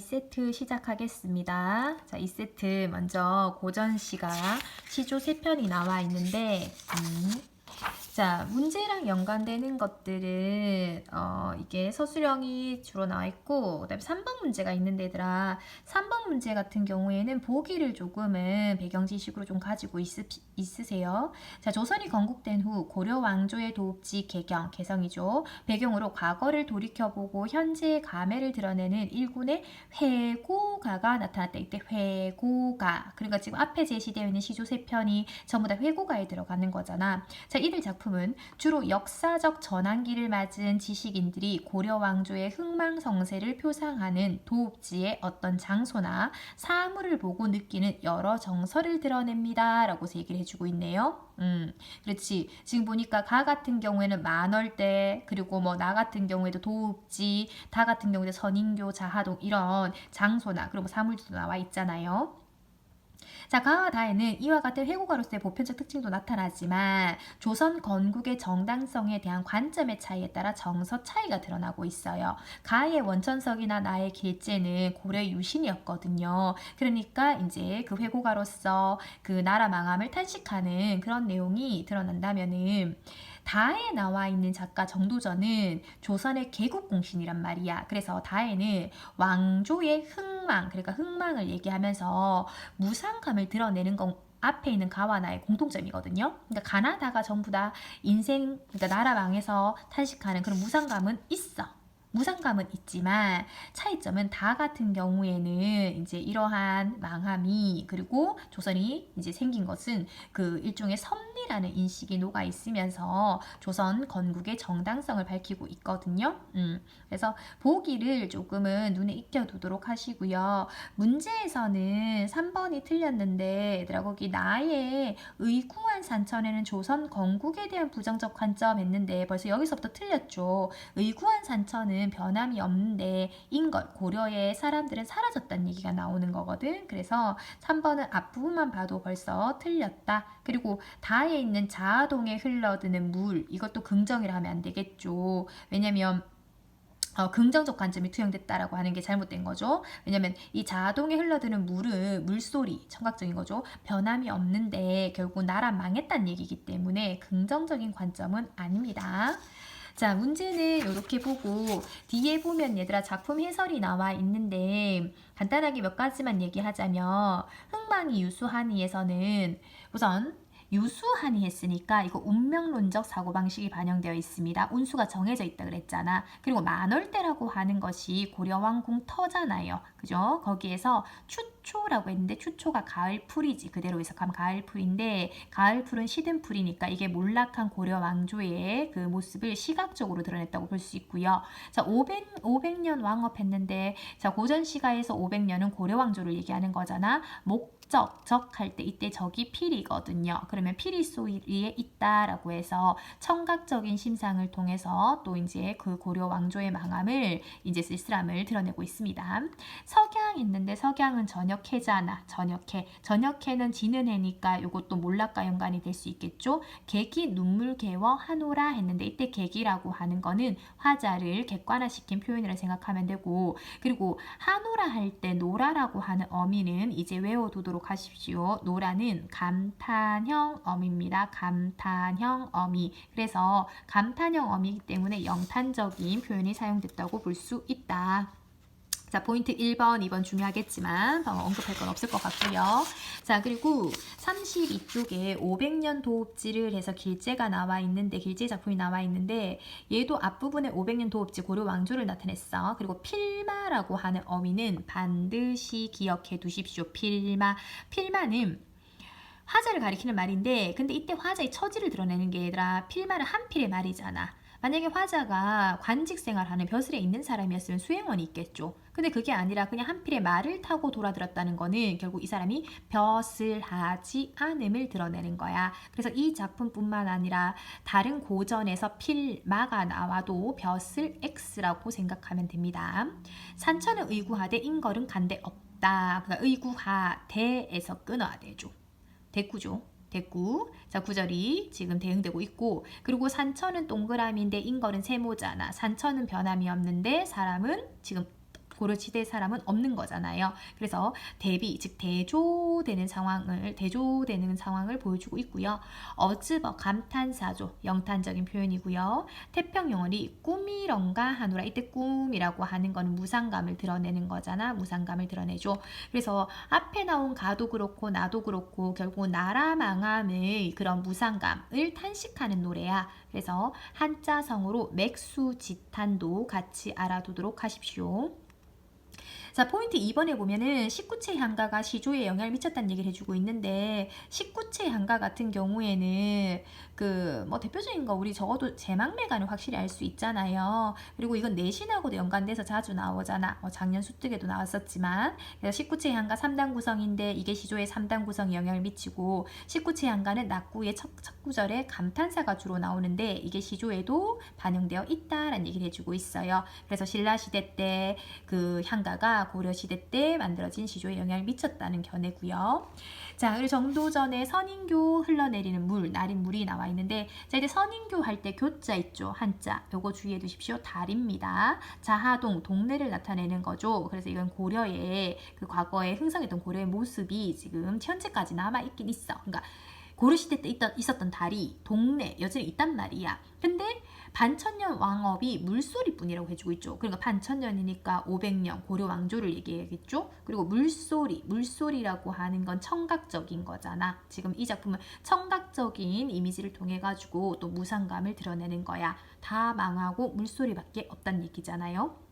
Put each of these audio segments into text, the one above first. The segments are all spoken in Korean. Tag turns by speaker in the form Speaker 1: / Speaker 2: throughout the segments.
Speaker 1: 2세트 시작하겠습니다. 자, 2세트 먼저 고전시가 시조 3편이 나와 있는데 자, 문제랑 연관되는 것들은 이게 서술형이 주로 나와 있고, 그다음에 3번 문제가 있는데 얘들아, 3번 문제 같은 경우에는 보기를 조금은 배경 지식으로 좀 가지고 있으세요. 자, 조선이 건국된 후 고려 왕조의 도읍지 개성이죠. 배경으로 과거를 돌이켜보고 현재의 감회를 드러내는 일군의 회고가가 나타났다. 이때 회고가. 그러니까 지금 앞에 제시되어 있는 시조 3편이 전부 다 회고가에 들어가는 거잖아. 자, 이들 작품은 주로 역사적 전환기를 맞은 지식인들이 고려 왕조의 흥망성쇠를 표상하는 도읍지의 어떤 장소나 사물을 보고 느끼는 여러 정서를 드러냅니다. 라고서 얘기를 해주고 있네요. 그렇지. 지금 보니까 가 같은 경우에는 만월대, 그리고 뭐 나 같은 경우에도 도읍지, 다 같은 경우에도 선인교, 자하동 이런 장소나 그리고 사물들도 나와 있잖아요. 자, 가와 다에는 이와 같은 회고가로서의 보편적 특징도 나타나지만 조선 건국의 정당성에 대한 관점의 차이에 따라 정서 차이가 드러나고 있어요. 가의 원천석이나 나의 길제는 고려 유신이었거든요. 그러니까 이제 그 회고가로서 그 나라 망함을 탄식하는 그런 내용이 드러난다면은 다에 나와 있는 작가 정도전은 조선의 개국공신이란 말이야. 그래서 다에는 왕조의 흥망, 그러니까 흥망을 얘기하면서 무상감을 드러내는 건 앞에 있는 가와 나의 공통점이거든요. 그러니까 가나 다가 전부 다 인생, 그러니까 나라 망해서 탄식하는 그런 무상감은 있어. 무상감은 있지만 차이점은 다 같은 경우에는 이제 이러한 망함이 그리고 조선이 이제 생긴 것은 그 일종의 섭리라는 인식이 녹아 있으면서 조선 건국의 정당성을 밝히고 있거든요. 그래서 보기를 조금은 눈에 익혀두도록 하시고요. 문제에서는 3번이 틀렸는데 얘들아 거기 나의 의구한 산천에는 조선 건국에 대한 부정적 관점 했는데 벌써 여기서부터 틀렸죠. 의구한 산천은 변함이 없는데 인걸 고려의 사람들은 사라졌다는 얘기가 나오는 거거든. 그래서 3번은 앞부분만 봐도 벌써 틀렸다. 그리고 다에 있는 자하동에 흘러드는 물 이것도 긍정이라 하면 안 되겠죠. 왜냐면 긍정적 관점이 투영됐다라고 하는 게 잘못된 거죠. 왜냐면 이 자동에 흘러드는 물은 물소리, 청각적인 거죠. 변함이 없는데 결국 나라 망했다는 얘기이기 때문에 긍정적인 관점은 아닙니다. 자, 문제는 이렇게 보고 뒤에 보면 얘들아 작품 해설이 나와 있는데 간단하게 몇 가지만 얘기하자면 흥망이 유수하니에서는 우선 유수하니 했으니까 이거 운명론적 사고방식이 반영되어 있습니다. 운수가 정해져 있다 그랬잖아. 그리고 만월대라고 하는 것이 고려왕궁 터잖아요. 그죠? 거기에서 추초라고 했는데 추초가 가을풀이지. 그대로 해석하면 가을풀인데 가을풀은 시든풀이니까 이게 몰락한 고려 왕조의 그 모습을 시각적으로 드러냈다고 볼 수 있고요. 자, 500년 왕업했는데 자, 고전시가에서 500년은 고려 왕조를 얘기하는 거잖아. 적할 때 이때 적이 필이거든요. 그러면 필이 소리에 있다라고 해서 청각적인 심상을 통해서 또 이제 그 고려 왕조의 망함을 이제 쓸쓸함을 드러내고 있습니다. 석양 있는데 석양은 저녁해잖아. 저녁해는 지는 해니까 이것도 몰락과 연관이 될 수 있겠죠. 객이 눈물 개워 하노라 했는데 이때 객이라고 하는 거는 화자를 객관화시킨 표현이라 생각하면 되고 그리고 하노라 할 때 노라라고 하는 어미는 이제 외워두도록 하십시오. 노라는 감탄형 어미입니다. 감탄형 어미. 그래서 감탄형 어미이기 때문에 영탄적인 표현이 사용됐다고 볼 수 있다. 자, 포인트 1번, 2번 중요하겠지만 언급할 건 없을 것 같고요. 자, 그리고 32쪽에 500년 도읍지를 해서 길제가 나와 있는데 길제 작품이 나와 있는데 얘도 앞부분에 500년 도읍지 고려 왕조를 나타냈어. 그리고 필마라고 하는 어미는 반드시 기억해 두십시오. 필마는 화자를 가리키는 말인데 근데 이때 화자의 처지를 드러내는 게 얘들아 필마는 한 필의 말이잖아. 만약에 화자가 관직 생활하는 벼슬에 있는 사람이었으면 수행원이 있겠죠. 근데 그게 아니라 그냥 한 필의 말을 타고 돌아들었다는 거는 결국 이 사람이 벼슬하지 않음을 드러내는 거야. 그래서 이 작품뿐만 아니라 다른 고전에서 필마가 나와도 벼슬 X라고 생각하면 됩니다. 산천은 의구하되 인걸은 간대 없다. 그러니까 의구하대에서 끊어야 되죠. 대꾸죠. 대꾸. 자, 구절이 지금 대응되고 있고 그리고 산천은 동그라미인데 인걸은 세모잖아. 산천은 변함이 없는데 사람은 지금 고려시대 사람은 없는 거잖아요. 그래서 대비, 즉 대조되는 상황을 보여주고 있고요. 어즈버, 감탄사조, 영탄적인 표현이고요. 태평영월이 꿈이런가 하노라. 이때 꿈이라고 하는 거는 무상감을 드러내는 거잖아. 무상감을 드러내죠. 그래서 앞에 나온 가도 그렇고 나도 그렇고 결국 나라 망함의 그런 무상감을 탄식하는 노래야. 그래서 한자성으로 맥수지탄도 같이 알아두도록 하십시오. 자, 포인트 2번에 보면은 19채 향가가 시조에 영향을 미쳤다는 얘기를 해주고 있는데 19채 향가 같은 경우에는 뭐 대표적인 거 우리 적어도 제망매가는 확실히 알 수 있잖아요. 그리고 이건 내신하고도 연관돼서 자주 나오잖아. 작년 수특에도 나왔었지만 그래서 19채 향가 3단 구성인데 이게 시조의 3단 구성에 영향을 미치고 19채 향가는 낙구의 첫 구절에 감탄사가 주로 나오는데 이게 시조에도 반영되어 있다라는 얘기를 해주고 있어요. 그래서 신라시대 때 그 향가가 고려시대 때 만들어진 시조에 영향을 미쳤다는 견해고요. 자, 그리고 정도전에 선인교 흘러내리는 물, 나린 물이 나와 있는데 자, 이제 선인교 할 때 교자 있죠. 한자. 요거 주의해 두십시오. 달입니다. 자하동, 동네를 나타내는 거죠. 그래서 이건 고려의 그 과거에 흥성했던 고려의 모습이 지금 현재까지 남아 있긴 있어. 그러니까 고려시대 때 있었던 달이 동네 여전히 있단 말이야. 근데 반천년 왕업이 물소리뿐이라고 해주고 있죠. 그러니까 반천년이니까 500년 고려 왕조를 얘기해야겠죠. 그리고 물소리라고 하는 건 청각적인 거잖아. 지금 이 작품은 청각적인 이미지를 통해 가지고 또 무상감을 드러내는 거야. 다 망하고 물소리밖에 없다는 얘기잖아요.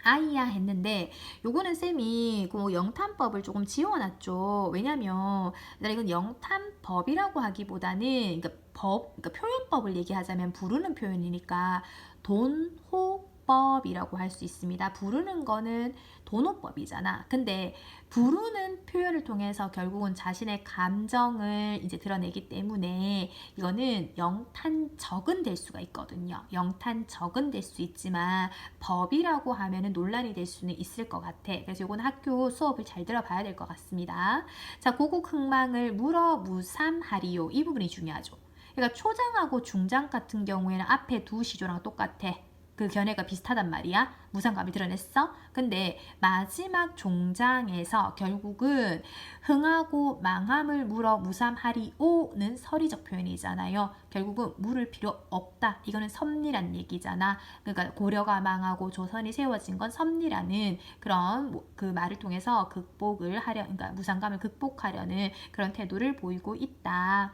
Speaker 1: 아이야 했는데 요거는 쌤이 그 영탄법을 조금 지워놨죠. 왜냐면 이건 영탄법이라고 하기보다는 그러니까 표현법을 얘기하자면 부르는 표현이니까 돈호법이라고 할 수 있습니다. 부르는 거는 돈호법이잖아. 근데 부르는 표현을 통해서 결국은 자신의 감정을 이제 드러내기 때문에 이거는 영탄적은 될 수가 있거든요. 영탄적은 될 수 있지만 법이라고 하면은 논란이 될 수는 있을 것 같아. 그래서 이건 학교 수업을 잘 들어봐야 될 것 같습니다. 자, 고국 흥망을 물어 무삼하리요. 이 부분이 중요하죠. 그러니까 초장하고 중장 같은 경우에는 앞에 두 시조랑 똑같아. 그 견해가 비슷하단 말이야. 무상감을 드러냈어. 근데 마지막 종장에서 결국은 흥하고 망함을 물어 무삼하리오는 서리적 표현이잖아요. 결국은 물을 필요 없다. 이거는 섭리란 얘기잖아. 그러니까 고려가 망하고 조선이 세워진 건 섭리라는 그런 그 말을 통해서 그러니까 무상감을 극복하려는 그런 태도를 보이고 있다.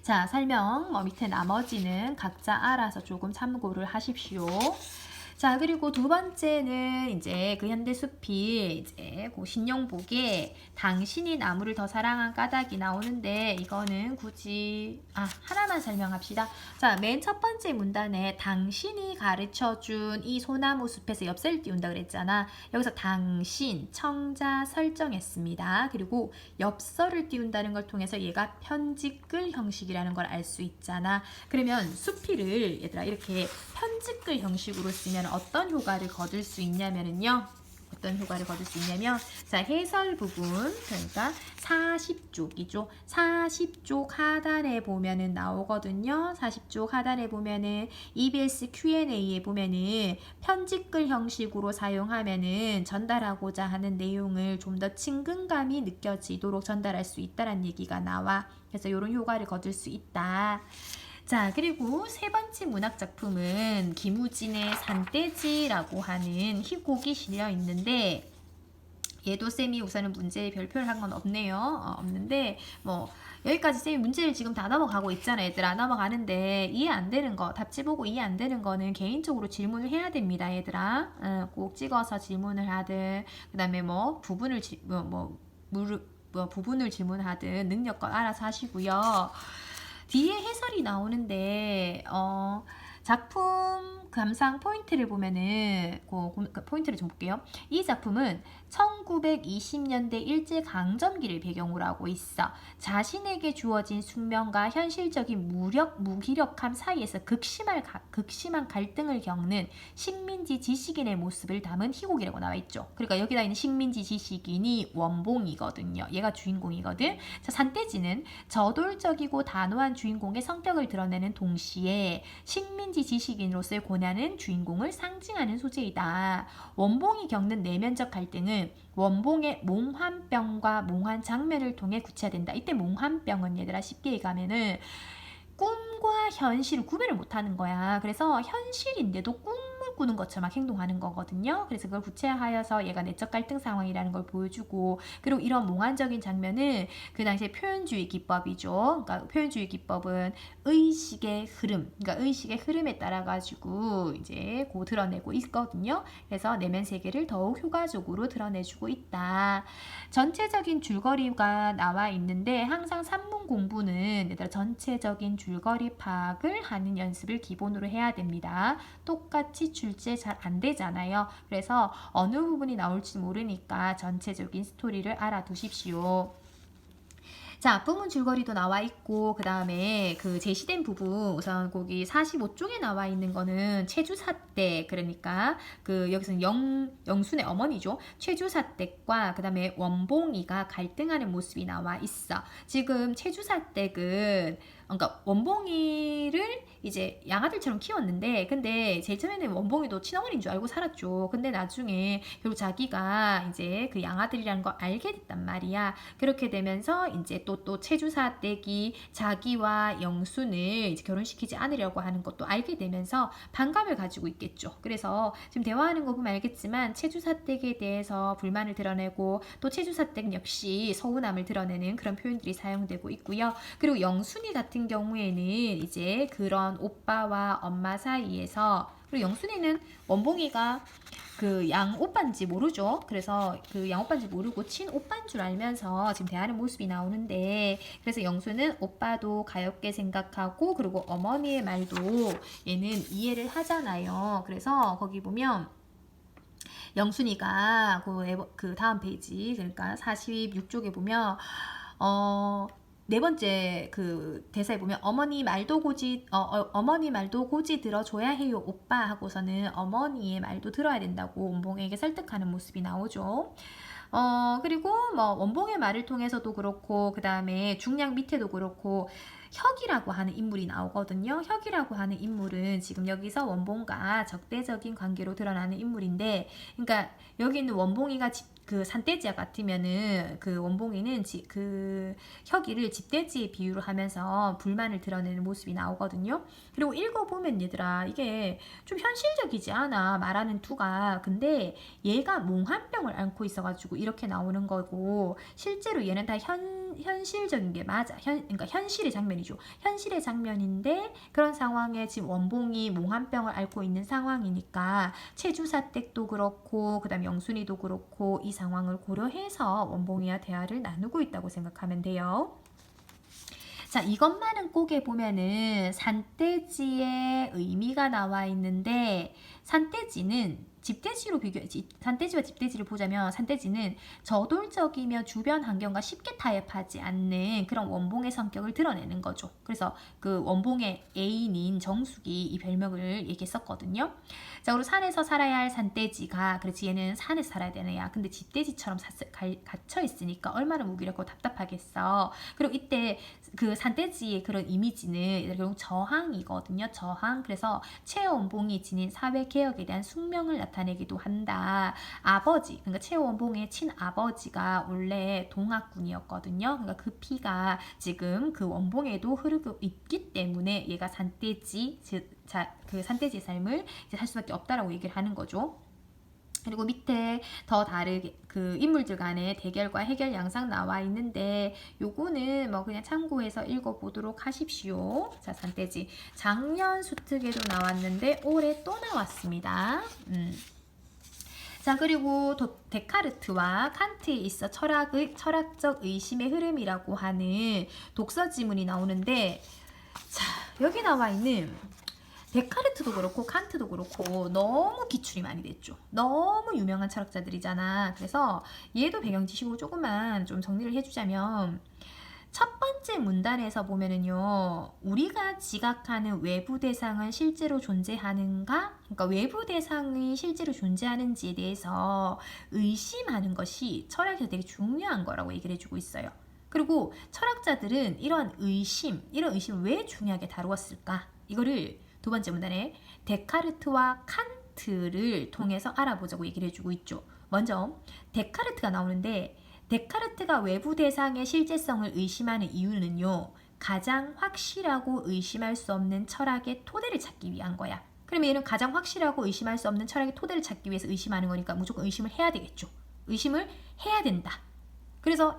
Speaker 1: 자, 설명 밑에 나머지는 각자 알아서 조금 참고를 하십시오. 자, 그리고 두 번째는 이제 그 현대수필 이제 그 신용복에 당신이 나무를 더 사랑한 까닭이 나오는데 이거는 굳이 하나만 설명합시다. 자, 맨 첫 번째 문단에 당신이 가르쳐준 이 소나무 숲에서 엽서를 띄운다 그랬잖아. 여기서 당신 청자 설정했습니다. 그리고 엽서를 띄운다는 걸 통해서 얘가 편지글 형식이라는 걸 알 수 있잖아. 그러면 수필을 얘들아 이렇게 편지글 형식으로 쓰면 어떤 효과를 거둘 수 있냐면요. 자, 해설 부분, 그러니까 40쪽이죠. 40쪽 하단에 보면은 나오거든요. 40쪽 하단에 보면은 EBS Q&A에 보면은 편지글 형식으로 사용하면은 전달하고자 하는 내용을 좀 더 친근감이 느껴지도록 전달할 수 있다는 얘기가 나와. 그래서 이런 효과를 거둘 수 있다. 자, 그리고 세 번째 문학 작품은 김우진의 산돼지라고 하는 희곡이 실려 있는데 얘도 쌤이 우선은 문제에 별표를 한 건 없네요. 없는데 여기까지 쌤이 문제를 지금 다 넘어가고 있잖아. 얘들아 넘어가는데 이해 안 되는 거 답지 보고 이해 안 되는 거는 개인적으로 질문을 해야 됩니다. 얘들아 꼭 찍어서 질문을 하든 그 다음에 부분을 질문하든 능력껏 알아서 하시고요. 뒤에 해설이 나오는데 작품 감상 포인트를 보면은 그 포인트를 좀 볼게요. 이 작품은 1920년대 일제강점기를 배경으로 하고 있어. 자신에게 주어진 숙명과 현실적인 무기력함 사이에서 극심한 갈등을 겪는 식민지 지식인의 모습을 담은 희곡이라고 나와 있죠. 그러니까 여기다 있는 식민지 지식인이 원봉이거든요. 얘가 주인공이거든. 자, 산돼지는 저돌적이고 단호한 주인공의 성격을 드러내는 동시에 식민지 지식인으로서의 고뇌 원봉이라는 주인공을 상징하는 소재이다. 원봉이 겪는 내면적 갈등은 원봉의 몽환병과 몽환 장면을 통해 구체화된다. 이때 몽환병은 얘들아 쉽게 얘기하면은 꿈과 현실을 구별을 못하는 거야. 그래서 현실인데도 꿈을 꾸는 것처럼 막 행동하는 거거든요. 그래서 그걸 구체화하여서 얘가 내적 갈등 상황이라는 걸 보여주고, 그리고 이런 몽환적인 장면은 그 당시에 표현주의 기법이죠. 그러니까 표현주의 기법은 의식의 흐름, 그러니까 의식의 흐름에 따라 가지고 이제 드러내고 있거든요. 그래서 내면 세계를 더욱 효과적으로 드러내주고 있다. 전체적인 줄거리가 나와 있는데 항상 산문 공부는 얘들아 전체적인 줄거리 파악을 하는 연습을 기본으로 해야 됩니다. 똑같이 출제 잘 안 되잖아요. 그래서 어느 부분이 나올지 모르니까 전체적인 스토리를 알아두십시오. 자, 앞부분 줄거리도 나와 있고, 그 다음에 그 제시된 부분, 우선 거기 45쪽에 나와 있는 거는 최주사댁, 그러니까 그 여기서는 영순의 어머니죠. 최주사댁과 그 다음에 원봉이가 갈등하는 모습이 나와 있어. 지금 최주사댁은 그러니까 원봉이를 이제 양아들처럼 키웠는데, 근데 제일 처음에는 원봉이도 친어머니인 줄 알고 살았죠. 근데 나중에 결국 자기가 이제 그 양아들이라는 걸 알게 됐단 말이야. 그렇게 되면서 이제 또 채주사 댁이 자기와 영순을 이제 결혼시키지 않으려고 하는 것도 알게 되면서 반감을 가지고 있겠죠. 그래서 지금 대화하는 거 보면 알겠지만 채주사 댁에 대해서 불만을 드러내고, 또 채주사 댁 역시 서운함을 드러내는 그런 표현들이 사용되고 있고요. 그리고 영순이 같은 경우에는 이제 그런 오빠와 엄마 사이에서, 그리고 영순이는 원봉이가 그 양오빠인지 모르죠. 그래서 그 양오빠인지 모르고 친오빠인 줄 알면서 지금 대하는 모습이 나오는데, 그래서 영수는 오빠도 가엾게 생각하고, 그리고 어머니의 말도 얘는 이해를 하잖아요. 그래서 거기 보면 영순이가 그 다음 페이지, 그러니까 46쪽에 보면 네 번째 그 대사에 보면 어머니 말도 고지 들어줘야 해요 오빠 하고서는 어머니의 말도 들어야 된다고 원봉에게 설득하는 모습이 나오죠. 그리고 뭐 원봉의 말을 통해서도 그렇고, 그 다음에 중량 밑에도 그렇고 혁이라고 하는 인물이 나오거든요. 혁이라고 하는 인물은 지금 여기서 원봉과 적대적인 관계로 드러나는 인물인데, 그러니까 여기 있는 원봉이가 그 산돼지와 같으면은 그 원봉이는 그 혁이를 집돼지에 비유를 하면서 불만을 드러내는 모습이 나오거든요. 그리고 읽어보면 얘들아 이게 좀 현실적이지 않아, 말하는 투가. 근데 얘가 몽환병을 앓고 있어가지고 이렇게 나오는 거고, 실제로 얘는 다 현실적인 게 맞아. 그러니까 현실의 장면이죠. 현실의 장면인데 그런 상황에 지금 원봉이 몽환병을 앓고 있는 상황이니까 채주사댁도 그렇고 그 다음에 영순이도 그렇고 이 상황을 고려해서 원봉이와 대화를 나누고 있다고 생각하면 돼요. 자, 이것만은 꼭에 보면은 산돼지의 의미가 나와 있는데, 산돼지는 산돼지와 집돼지를 보자면 산돼지는 저돌적이며 주변 환경과 쉽게 타협하지 않는 그런 원봉의 성격을 드러내는 거죠. 그래서 그 원봉의 애인인 정숙이 이 별명을 얘기했었거든요. 자, 그리고 산에서 살아야 할 산돼지가, 그렇지 얘는 산에서 살아야 되는 애야. 근데 집돼지처럼 갇혀 있으니까 얼마나 무기력하고 답답하겠어. 그리고 이때 그 산돼지의 그런 이미지는 결국 저항이거든요. 저항. 그래서 최원봉이 지닌 사회개혁에 대한 숙명을 나타내기도 한다. 아버지, 그러니까 최원봉의 친아버지가 원래 동학군이었거든요. 그러니까 그 피가 지금 그 원봉에도 흐르고 있기 때문에 얘가 산돼지, 그 산돼지의 삶을 이제 살 수밖에 없다라고 얘기를 하는 거죠. 그리고 밑에 더 다르게 그 인물들 간의 대결과 해결 양상 나와 있는데, 요거는 뭐 그냥 참고해서 읽어보도록 하십시오. 자, 산돼지 작년 수특에도 나왔는데 올해 또 나왔습니다. 자, 그리고 데카르트와 칸트에 있어 철학적 의심의 흐름이라고 하는 독서 지문이 나오는데, 자, 여기 나와 있는 데카르트도 그렇고 칸트도 그렇고 너무 기출이 많이 됐죠. 너무 유명한 철학자들이잖아. 그래서 얘도 배경 지식으로 조금만 좀 정리를 해주자면, 첫 번째 문단에서 보면은요, 우리가 지각하는 외부 대상은 실제로 존재하는가? 그러니까 외부 대상이 실제로 존재하는지에 대해서 의심하는 것이 철학에서 되게 중요한 거라고 얘기를 해주고 있어요. 그리고 철학자들은 이런 의심을 왜 중요하게 다루었을까? 이거를 두 번째 문단에 데카르트와 칸트를 통해서 알아보자고 얘기를 해주고 있죠. 먼저 데카르트가 나오는데 데카르트가 외부 대상의 실제성을 의심하는 이유는요. 가장 확실하고 의심할 수 없는 철학의 토대를 찾기 위한 거야. 그러면 얘는 가장 확실하고 의심할 수 없는 철학의 토대를 찾기 위해서 의심하는 거니까 무조건 의심을 해야 되겠죠. 의심을 해야 된다. 그래서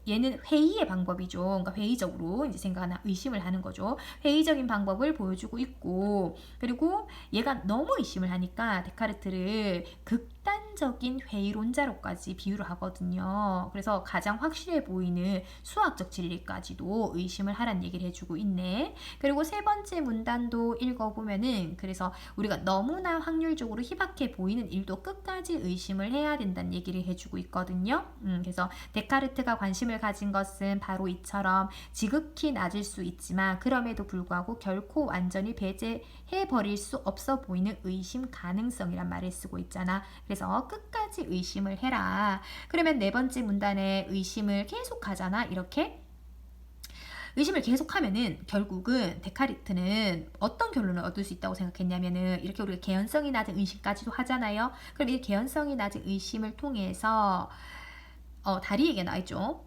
Speaker 1: 얘는 회의의 방법이죠. 그러니까 회의적으로 이제 생각하나 의심을 하는 거죠. 회의적인 방법을 보여주고 있고, 그리고 얘가 너무 의심을 하니까 데카르트를 극단적인 회의론자로까지 비유를 하거든요. 그래서 가장 확실해 보이는 수학적 진리까지도 의심을 하란 얘기를 해주고 있네. 그리고 세 번째 문단도 읽어보면은 그래서 우리가 너무나 확률적으로 희박해 보이는 일도 끝까지 의심을 해야 된다는 얘기를 해주고 있거든요. 그래서 데카르트가 관심을 가진 것은 바로 이처럼 지극히 낮을 수 있지만 그럼에도 불구하고 결코 완전히 배제해버릴 수 없어 보이는 의심 가능성이란 말을 쓰고 있잖아. 그래서 끝까지 의심을 해라. 그러면 네 번째 문단에 의심을 계속하잖아. 이렇게 의심을 계속하면은 결국은 데카르트는 어떤 결론을 얻을 수 있다고 생각했냐면은 이렇게 우리가 개연성이 낮은 의심까지도 하잖아요. 그럼 이 개연성이 낮은 의심을 통해서 다리 얘기가 나있죠.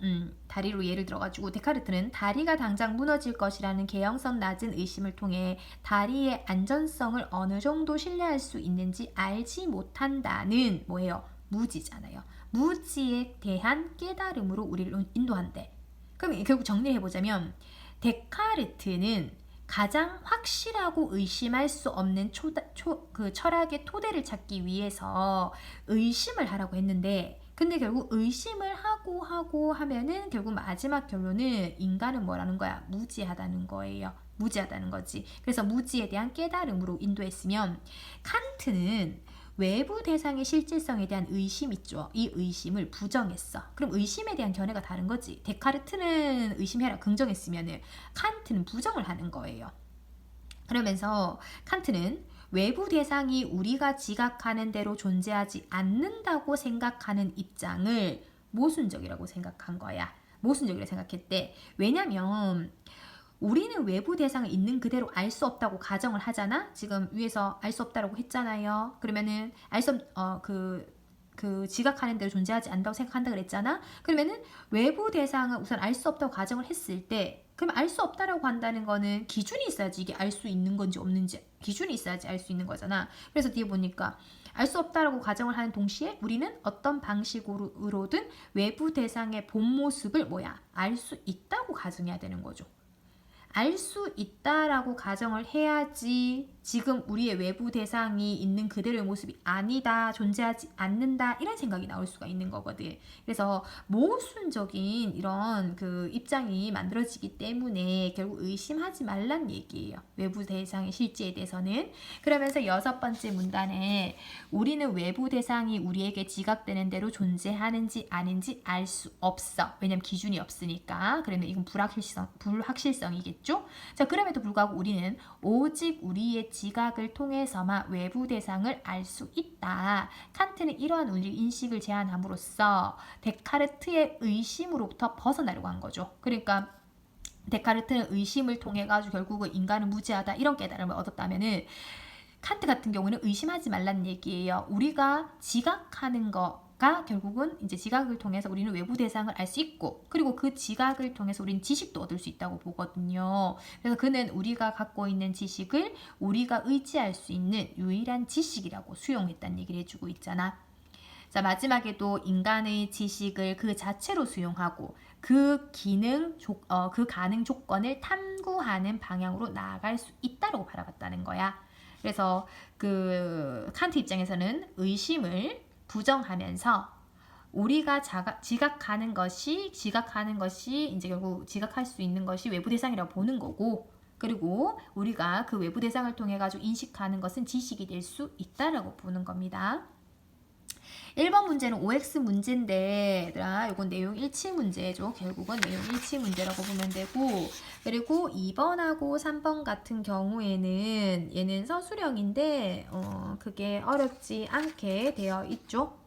Speaker 1: 다리로 예를 들어가지고 데카르트는 다리가 당장 무너질 것이라는 개연성 낮은 의심을 통해 다리의 안전성을 어느 정도 신뢰할 수 있는지 알지 못한다는 뭐예요? 무지잖아요. 무지에 대한 깨달음으로 우리를 인도한대. 그럼 결국 정리를 해보자면 데카르트는 가장 확실하고 의심할 수 없는 그 철학의 토대를 찾기 위해서 의심을 하라고 했는데 근데 결국 의심을 하고 하면은 결국 마지막 결론은 인간은 뭐라는 거야? 무지하다는 거예요. 무지하다는 거지. 그래서 무지에 대한 깨달음으로 인도했으면 칸트는 외부 대상의 실질성에 대한 의심 있죠. 이 의심을 부정했어. 그럼 의심에 대한 견해가 다른 거지. 데카르트는 의심해라 긍정했으면은 칸트는 부정을 하는 거예요. 그러면서 칸트는 외부 대상이 우리가 지각하는 대로 존재하지 않는다고 생각하는 입장을 모순적이라고 생각한 거야. 모순적이라고 생각했대. 왜냐면 우리는 외부 대상을 있는 그대로 알 수 없다고 가정을 하잖아. 지금 위에서 알 수 없다라고 했잖아요. 그러면은 그 지각하는 대로 존재하지 않는다고 생각한다 그랬잖아. 그러면은 외부 대상은 우선 알 수 없다고 가정을 했을 때 그럼 알 수 없다라고 한다는 거는 기준이 있어야지 이게 알 수 있는 건지 없는지 기준이 있어야지 알 수 있는 거잖아. 그래서 뒤에 보니까 알 수 없다라고 가정을 하는 동시에 우리는 어떤 방식으로든 외부 대상의 본 모습을 알 수 있다고 가정해야 되는 거죠. 알 수 있다라고 가정을 해야지 지금 우리의 외부 대상이 있는 그대로의 모습이 아니다, 존재하지 않는다 이런 생각이 나올 수가 있는 거거든. 그래서 모순적인 이런 그 입장이 만들어지기 때문에 결국 의심하지 말란 얘기예요. 외부 대상의 실제에 대해서는. 그러면서 여섯 번째 문단에 우리는 외부 대상이 우리에게 지각되는 대로 존재하는지 아닌지 알 수 없어. 왜냐면 기준이 없으니까. 그러면 이건 불확실성이겠죠. 자, 그럼에도 불구하고 우리는 오직 우리의 지각을 통해서만 외부 대상을 알 수 있다. 칸트는 이러한 우리 인식을 제안함으로써 데카르트의 의심으로부터 벗어나려고 한 거죠. 그러니까 데카르트는 의심을 통해 가지고 결국은 인간은 무지하다 이런 깨달음을 얻었다면은 칸트 같은 경우는 의심하지 말라는 얘기예요. 우리가 지각하는 거가 결국은 이제 지각을 통해서 우리는 외부 대상을 알 수 있고 그리고 그 지각을 통해서 우리는 지식도 얻을 수 있다고 보거든요. 그래서 그는 우리가 갖고 있는 지식을 우리가 의지할 수 있는 유일한 지식이라고 수용했다는 얘기를 해주고 있잖아. 자, 마지막에도 인간의 지식을 그 자체로 수용하고 그 가능 조건을 탐구하는 방향으로 나아갈 수 있다고 바라봤다는 거야. 그래서 그 칸트 입장에서는 의심을 부정하면서 우리가 지각하는 것이 이제 결국 지각할 수 있는 것이 외부 대상이라고 보는 거고 그리고 우리가 그 외부 대상을 통해 가지고 인식하는 것은 지식이 될 수 있다라고 보는 겁니다. 1번 문제는 OX 문제인데 얘들아 이건 내용 일치 문제죠. 결국은 내용 일치 문제라고 보면 되고 그리고 2번하고 3번 같은 경우에는 얘는 서술형인데 그게 어렵지 않게 되어 있죠.